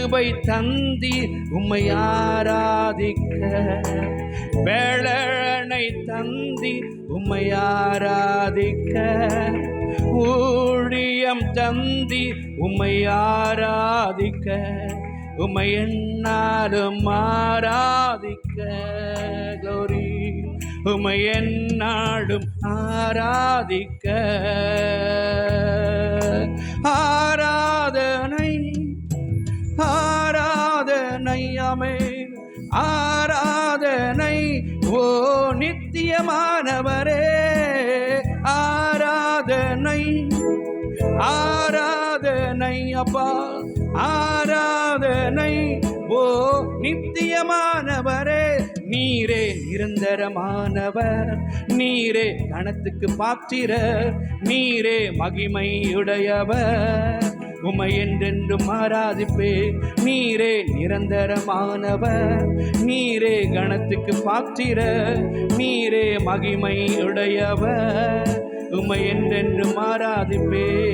கிருபை தந்தி உம்மை ஆராதிக்க, வேளனை தந்தி உம்மை ஆராதிக்க, ஊழியம் தந்தி உம்மை ஆராதிக்க, உம்மை என்னாலும் ஆராதிக்க. க்ளோரி. உம்மை என்னாலும் ஆராதிக்க. ஆராதனை ஆராதனை ஆமென். ஆராதனை ஓ நித்தியமானவரே, ஆராதனை ஆராதனை அப்பா, ஆராதனை ஓ நித்தியமானவரே. நீரே நிரந்தரமானவர், நீரே கணத்துக்கு பாத்திரர், நீரே மகிமையுடையவர், உம்மை என்றென்றும் ஆராதிப்பே. நீரே நிரந்தரமானவர், நீரே கணத்துக்கு பாத்திரர், நீரே மகிமையுடையவர், உம்மை என்றென்றும் ஆராதிப்பே.